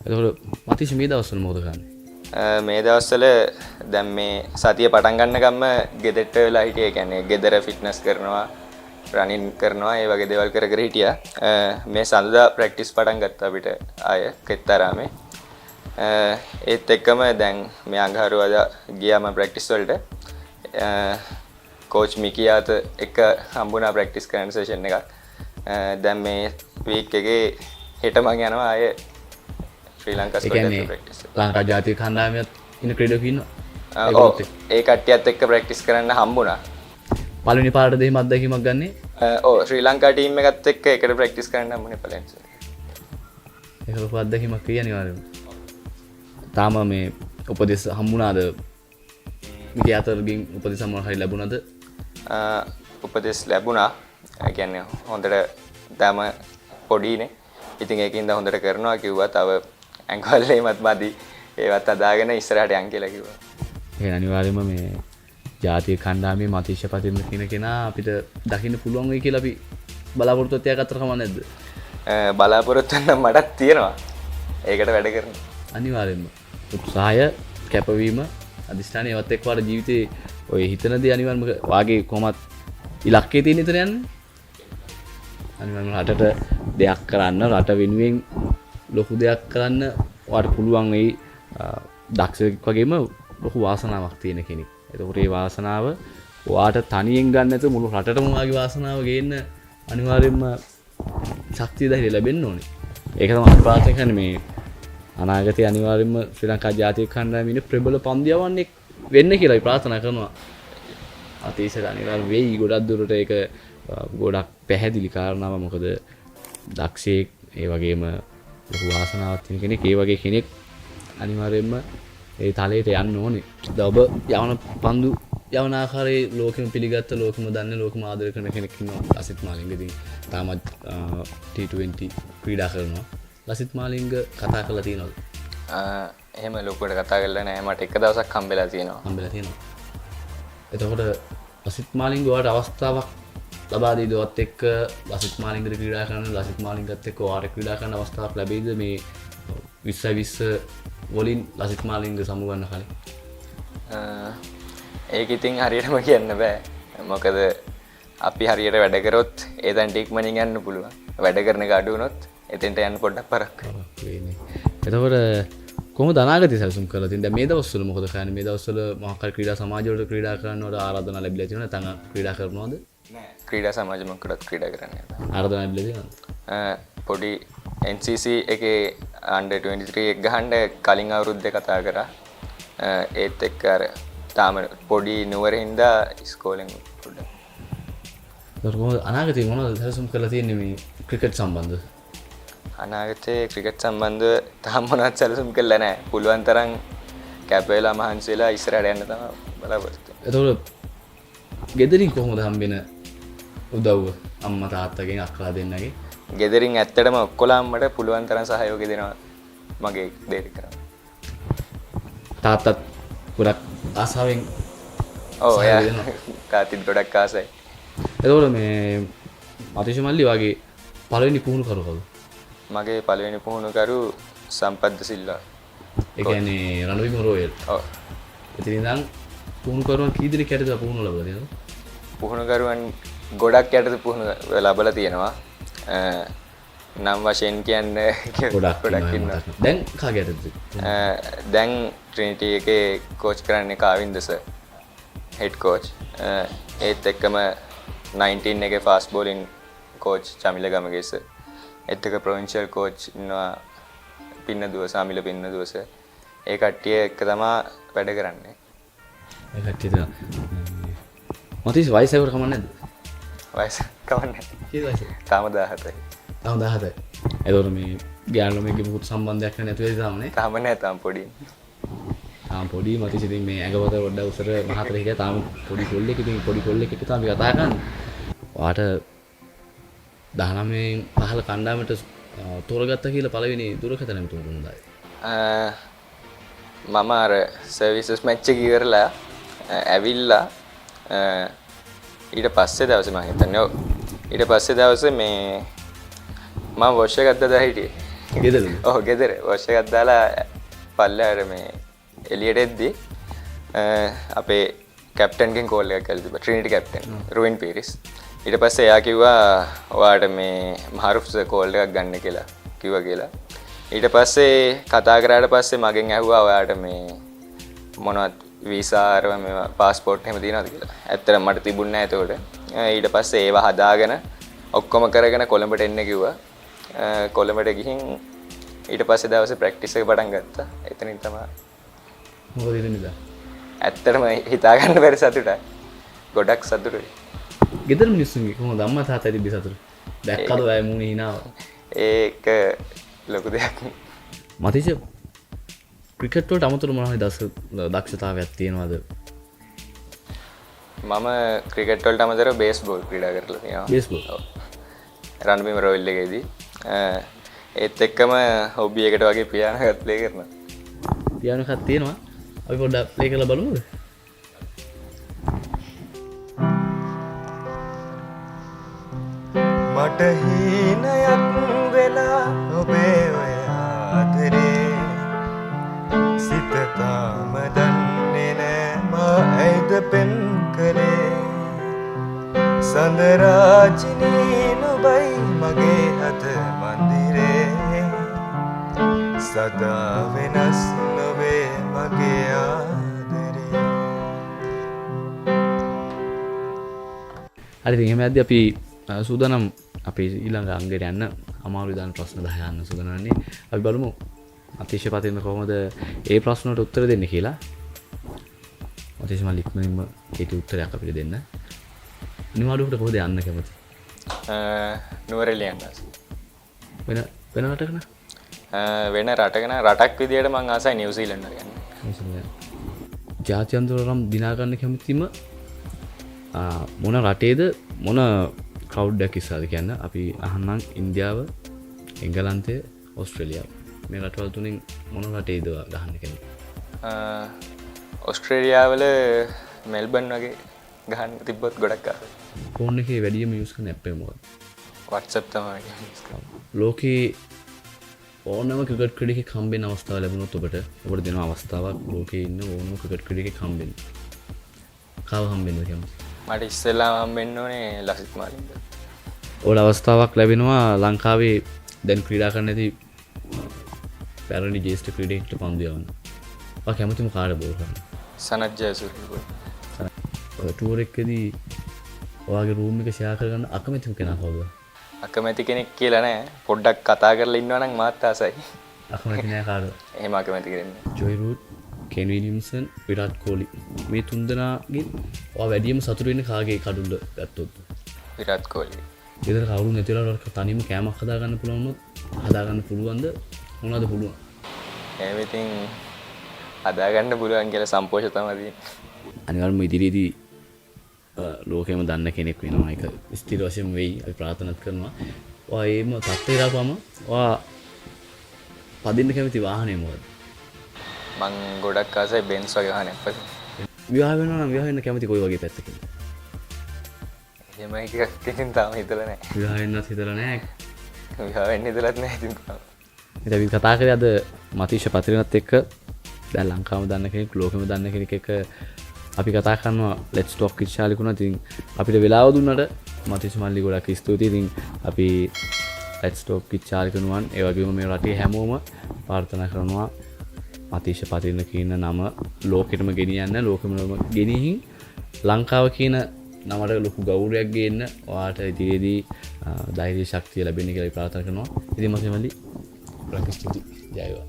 එතකොට මතිෂ් මේ දවස්වල මොකද කරන්නේ? මේ දවස්වල දැන් මේ සතිය පටන් ගන්නකම්ම ගෙදරට වෙලා හිටියේ. කියන්නේ ගෙදර ෆිට්නස් කරනවා, රනින් කරනවා, ඒ වගේ දේවල් කර කර හිටියා. මේ සඳුදා ප්‍රැක්ටිස් පටන් ගත්තා අපිට ආය කෙත්තරාමේ. ඒත් එක්කම දැන් මේ අඟහරුවාදා ගියා මම ප්‍රැක්ටිස් වලට. කෝච් මිකියාත් එක්ක හම්බුණා ප්‍රැක්ටිස් කරන සෙෂන් එකක්. දැන් මේ වීක් එකේ හෙට මම යනවා ආය ශ්‍රී ලංකා ස්කවොට් ප්‍රැක්ටිස්. ලංකා ජාතික කණ්ඩායමත් ඉන්න ක්‍රීඩකයෝ ඉන්නවා. ඔව් ඒ කට්ටියත් එක්ක ප්‍රැක්ටිස් කරන්න හම්බුණා. පළවෙනි පාරට දෙහිම අත්දැකීමක් ගන්නේ? ඔව් ශ්‍රී ලංකා ටීම් එකත් එක්ක එකට ප්‍රැක්ටිස් කරන්න හම්බුනේ පළවෙනි. ඒක ලොකු අත්දැකීමක් කිය අනිවාර්යයෙන්ම. තාම මේ උපදෙස් හම්බුණාද? මිකේ අතරගෙන් උපදෙස් මොනවා හරි ලැබුණාද? උපදෙස් ලැබුණා. ඒ කියන්නේ හොඳට තාම පොඩිනේ. ඉතින් ඒකින්ද හොඳට කරනවා කිව්වා. තව ඇඟවල එමත් මදි. ඒවත් අදාගෙන ඉස්සරහට යන් කියලා කිව්වා. ඒ අනිවාර්යයෙන්ම මේ ජාතික කණ්ඩායමේ මතිෂ් පතිරණ කියන කෙනා අපිට දකින්න පුළුවන් වෙයි කියලා අපි බලාපොරොත්තු වෙයක් අතර කම නැද්ද? බලාපොරොත්තු වෙන මටත් තියෙනවා. ඒකට වැඩ කරනවා. අනිවාර්යයෙන්ම උත්සාහය, කැපවීම, අදිෂ්ඨානය ඒවත් එක්ක වාට ජීවිතේ ඔය හිතන දේ අනිවාර්යයෙන්ම වාගේ කොහොමත් ඉලක්කේ තියෙන ඉතන යන්නේ. අනිවාර්යයෙන්ම රටට දෙයක් කරන්න, රට වෙනුවෙන් ලොකු දෙයක් කරන්න වාට පුළුවන් වෙයි. දක්ෂයෙක් වගේම ලොකු වාසනාවක් තියෙන කෙනෙක්. එතකොට මේ වාසනාව ඔයාට තනියෙන් ගන්න නැතුව මුළු රටටම වාගේ වාසනාව ගේන්න අනිවාර්යයෙන්ම ශක්තිය ධෛර්යය ලැබෙන්න ඕනේ. ඒක තමයි අපි ප්‍රාර්ථනා කරන්නේ මේ අනාගතයේ අනිවාර්යයෙන්ම ශ්‍රී ලංකා ජාතික කණ්ඩායමේ ඉන්න ප්‍රබල පන්දියවන්නේ වෙන්න කියලා අපි ප්‍රාර්ථනා කරනවා. අතීතයට අනිවාර්ය වෙයි ගොඩක් දුරට ඒක ගොඩක් පැහැදිලි කාරණාව. මොකද දක්ෂයෙක් ඒ වගේම ලොකු වාසනාවක් තියෙන කෙනෙක්, ඒ වගේ කෙනෙක් අනිවාර්යයෙන්ම ඒ තලයට යන්න ඕනේ. දැන් ඔබ යවන පන්දු යවන ආකාරයේ ලෝකෙම පිළිගත්ත, ලෝකෙම දන්න, ලෝකෙම ආදරය කරන කෙනෙක් ඉන්නවා ලසිත් මාලිංග. ඉතින් තාමත් T20 ක්‍රීඩා කරනවා. ලසිත් මාලිංග කතා කරලා තියෙනවද? එහෙම ලොකුවට කතා කරලා නැහැ. මට එක දවසක් හම්බෙලා තියෙනවා. හම්බෙලා තියෙනවා. එතකොට ලසිත් මාලිංග ඔයාලට අවස්ථාවක් ලබා දෙයිද? ඔයත් එක්ක ලසිත් මාලිංගද ක්‍රීඩා කරන, ලසිත් මාලිංගත් එක්ක ඔයාලට ක්‍රීඩා කරන්න අවස්ථාවක් ලැබෙයිද මේ 2020 වලින් ලසිත් මාලිංග සමුගන්න කලින්? ඒක ඉතින් හරියටම කියන්න බෑ. මොකද අපි හරියට වැඩ කරොත් ඒ තැනට ඉක්මනින් යන්න පුළුවන්. වැඩ කරන එක අඩු වුණොත් එතෙන්ට යන්න පොඩ්ඩක් පරක් වෙන්නේ. එතකොට කොහොමද අනාගතය සැලසුම් කරලා තියෙන්නේ? දැන් මේ දවස්වල මොකද කරන්නේ? මේ දවස්වල මොකක් හරි ක්‍රීඩා සමාජවලට ක්‍රීඩා කරන්නවට ආරාධනා ලැබිලා තියෙනවද? නැත්නම් ක්‍රීඩා කරනවද? නෑ. ක්‍රීඩා සමාජ මොකටද ක්‍රීඩා කරන්නේ? ආරාධනා ලැබිලා තියෙනවද? පොඩි NCC එකේ under 23 එක ගහන්න කලින් අවුරුද්දේ කතා කරා. ඒත් එක්ක අර තාම පොඩි නුවරින්දා ඉස්කෝලෙන් පොඩ්ඩක්. ඒතකොට කොහොමද අනාගතේ මොනවද සැලසුම් කරලා තියෙන්නේ මේ ක්‍රිකට් සම්බන්ධව? අනාගතේ ක්‍රිකට් සම්බන්ධව තාම මොනවත් සැලසුම් කරලා නැහැ. පුළුවන් තරම් කැප වෙලා මහන්සි වෙලා ඉස්සරහට යන්න තමයි බලාපොරොත්තු වෙන්නේ. එතකොට ගෙදරින් කොහොමද හම්බෙන උදව්ව? අම්මා තාත්තගෙන්, අක්කලා දෙන්නගෙන්? ගෙදරින් ඇත්තටම ඔක්කොලාම මට පුළුවන් තරම් සහයෝගය දෙනවා මගේ දෙයට කරන්න. තාත්තත් ගොඩක් ආසාවෙන් ඔව් එයා තාත්තිත් ගොඩක් ආසයි. එතකොට මේ මතිෂ් මල්ලි වගේ පළවෙනි පුහුණු කරු කවුද? මගේ පළවෙනි පුහුණුකරු සම්පද්ද සිල්වා. ඒ කියන්නේ රණවිම රෝයල්. ඔව්. ඉතින් ඉතින් පුහුණුකරුවන් කී දෙනෙක් යටතේ පුහුණු ලැබලා තියෙනවද? පුහුණුකරුවන් ගොඩක් යටතේ පුහුණු ලැබලා තියෙනවා. නම් වශයෙන් කියන්නේ ගොඩක් ඉන්නවා. දැන් කාගේ යටතේද? දැන් ට්‍රිනිටි එකේ කෝච් කරන්නේ කාවින්ද සර්. Head coach. ඒත් එක්කම 19 එකේ fast bowling coach Chamila Gamage sir. ඒත් එක්ක ප්‍රොවින්ෂල් කෝච් ඉන්නවා පින්නදුව සාමිල පින්නදුව සර්. ඒ කට්ටිය එක්ක තමයි වැඩ කරන්නේ. ඒ කට්ටිය තමයි. මතිෂ් වයස එකට කමන්නේ නැද්ද? වයස කමන්නේ. කී වයසද? තාම 17යි. තාම 17යි. එතකොට මේ ගෑනුමගේ මොකුත් සම්බන්ධයක් නැතුව ඉඳී තාමනේ. තාම නෑ තාම පොඩි. තාම පොඩි මතිෂ් ඉතින් මේ ඇඟවත පොඩ්ඩක් උසර මහතර හිටියා තාම පොඩි කොල්ලෙක්. ඉතින් පොඩි කොල්ලෙක් එක්ක තමයි කතා කරන්නේ. ඔයාට 19 15 කණ්ඩායමට තෝරගත්තා කියලා පළවෙනි දුරකථන නැමතුම දුන්නායි. මම අර සර්විසස් මැච් එක ඉවරලා ඇවිල්ලා ඊට පස්සේ දවසේ මම හිතන්නේ ඊට පස්සේ දවසේ මේ මම වොෂ් එක ගත්තා හිටියේ. ගෙදර ඔහු ගෙදර වොෂ් එකක් දාලා පල්ලෙහාට මේ එළියට එද්දී අපේ කැප්ටන්ගෙන් කෝල් එකක් කරලා තිබ්බා ට්‍රිනිටි කැප්ටන් රුවින් පීරිස්. ඊට පස්සේ එයා කිව්වා ඔයාට මේ මහරුෆ්ස් කෝල් එකක් ගන්න කියලා කිව්වා කියලා. ඊට පස්සේ කතා කරාට පස්සේ මගෙන් ඇහුවා ඔයාට මේ මොනවද වීසා අරව මේ પાස්පෝර්ට් එහෙම තියෙනවද කියලා. ඇත්තටම මට තිබුණ නැහැ එතකොට. ඊට පස්සේ ඒව හදාගෙන ඔක්කොම කරගෙන කොළඹට එන්න කිව්වා. කොළඹට ගිහින් ඊට පස්සේ දවසේ ප්‍රැක්ටිස් එක පටන් ගත්තා. එතනින් තමයි මොකද ඉතින්ද? ඇත්තටම හිතා ගන්න බැරි සතුටයි. ගොඩක් සතුටුයි. ගෙදර මිනිස්සුන්ගේ කොහොමද අම්මා තාත්තා තිබ්බ සතුට? දැක්කද ඔය මූණේ hinaව? ඒක ලොකු දෙයක්. මතිෂ ක්‍රිකට් වලට අමතරව මොනවා හරි දක්ෂතාවයක් තියෙනවද? මම ක්‍රිකට් වලට අමතරව බේස්බෝල් ක්‍රීඩා කරලා තියෙනවා. බේස්බෝල්. ඔව්. රන්බිම රොයිල් එකේදී. ඒත් එක්කම හොබි එකට වගේ පියානෝ එකත් ප්ලේ කරනවා. පියානෝ එකක් තියෙනවා. අපි පොඩ්ඩක් ප්ලේ කරලා බලමුද? මට හීනයක් වෙලා ඔබේ ඔය ආදරේ සිත තාම දන්නේ නෑ මා ඇයිද පෙම් කළේ සඳරාජිනී නුබයි මගේ හත මන්දිරේ සදා වෙනස් නොවේ මගේ ආදරේ. හරි ඉතින් එහෙම යද්දී අපි සූදානම් අපේ ඊළඟ අංගයට යන්න අමාරු දාන ප්‍රශ්න 10 යන්න සූදානම්නේ. අපි බලමු අතිශය පතින්න කොහොමද ඒ ප්‍රශ්න වලට උත්තර දෙන්නේ කියලා. අතිශය මම ලික්මනින්ම ඒක උත්තරයක් අපිට දෙන්න. නිවාඩුවකට කොහොමද යන්න කැමති? නුවරඑළිය යන්න. වෙන රටක න? වෙන රටක න රටක් විදියට මම ආසයි නිව්සීලන්ත යන්න. ජාත්‍යන්තර නම් දිනා ගන්න කැමතිම මොන රටේද මොන කවුඩ් එකක් ඉස්සාද කියන්න. අපි අහන්නම් ඉන්දියාව, එංගලන්තය, ඕස්ට්‍රේලියාව. මේ රටවල් තුنين මොන රටේද ගහන්න කැමති? ඕස්ට්‍රේලියාවල මෙල්බන් වගේ ගහන්න තිබ්බොත් ගොඩක් ආසයි. ෆෝන් එකේ වැඩියම යූස් කරන ඇප් එක මොකක්ද? WhatsApp තමයි යූස් කරන්නේ. ලෝකේ ඕනම ක්‍රිකට් ක්‍රීඩකෙක් හම්බෙන්න අවස්ථාව ලැබුණොත් ඔබට දෙන අවස්ථාවක් ලෝකේ ඉන්න ඕනම ක්‍රිකට් ක්‍රීඩකෙක් හම්බෙන්න. කාව හම්බෙන්නද කැමති? මට ඉස්සෙල්ලාම හම්බෙන්න ඕනේ ලසිත් මාලිංග. ඔයාලට අවස්ථාවක් ලැබෙනවා ලංකාවේ දැන් ක්‍රීඩා කරන්න ඇති පැරණි ජ්‍යෙෂ්ඨ ක්‍රීඩකයෙක්ට පන්දු යවන්න. ඔයා කැමතිම කාට බෝල් කරන්න? සනත් ජයසූරිය. ඔය ටූර් එකකදී ඔයාගේ රූම් එක ෂෙයා කරගන්න අකමැතිම කෙනා කවුද? අකමැති කෙනෙක් කියලා නෑ. පොඩ්ඩක් කතා කරලා ඉන්නවා නම් මාත් ආසයි. අකමැති නෑ කාටද? එහෙම අකමැති කෙනෙක් නෑ. ජොයි රූට්, කෙන් විලියම්සන්, විරාට් කෝලි මේ තුන්දෙනාගෙන් ඔයා වැඩියම සතුටු වෙන්නේ කාගේ කඩුල්ල ගත්තොත්? විරාට් කෝලි. ගෙදර කවුරු නැති වෙලාවට තනියම කෑමක් හදාගන්න පුළුවන් වුණොත් හදාගන්න පුළුවන්ද? මොනවද පුළුවන්? එහෙම ඉතින් හදාගන්න පුළුවන් කියලා සම්පෝෂ තමයි තියෙන්නේ. අනිවාර්යයෙන්ම ඉදිරියේදී ලෝකෙම දන්න කෙනෙක් වෙනවා. ඒක ස්ථිර වශයෙන් වෙයි. අපි ප්‍රාර්ථනාත් කරනවා. ඔයා ඒම තත්ත්වයට ආපම ඔයා පදින්න කැමති වාහනේ මොකද? මං ගොඩක් ආසයි බෙන්ස් වගේ වාහනයක් පදින්න. විවාහ වෙනවා නම් විවාහ වෙන්න කැමති කොයි වගේ පැත්තකින්ද? එහෙම එකක් ඉතින් තාම හිතලා නැහැ. විවාහ වෙන්නත් හිතලා නැහැ. විවාහ වෙන්න හිතලත් නැහැ ඉතින් තාම. ඉතින් අපි කතා කරේ අද මතීෂ පතිරණත් එක්ක දැන් ලංකාවම දන්න කෙනෙක් ලෝකෙම දන්න කෙනෙක් එක්ක අපි කතා කරනවා let's talk with ශාලිකුණා. ඉතින් අපිට වෙලාව දුන්නට මතීෂ මල්ලි ගොඩක් ස්තුතියි. ඉතින් අපි let's talk with ශාලිකුණුවන් ඒ වගේම මේ රටේ හැමෝම ප්‍රාර්ථනා කරනවා මතීෂ පතිරණ කියන නම ලෝකෙටම ගෙනියන්න, ලෝකෙම ගෙනිහින් ලංකාව කියන නමට ලොකු ගෞරවයක් ගේන්න ඔයාට ඉදිරියේදී ධෛර්ය ශක්තිය ලැබෙන්න කියලා ප්‍රාර්ථනා කරනවා. ඉතින් මතීෂ මල්ලි ගොඩක් ස්තුතියි. ජය වේවා.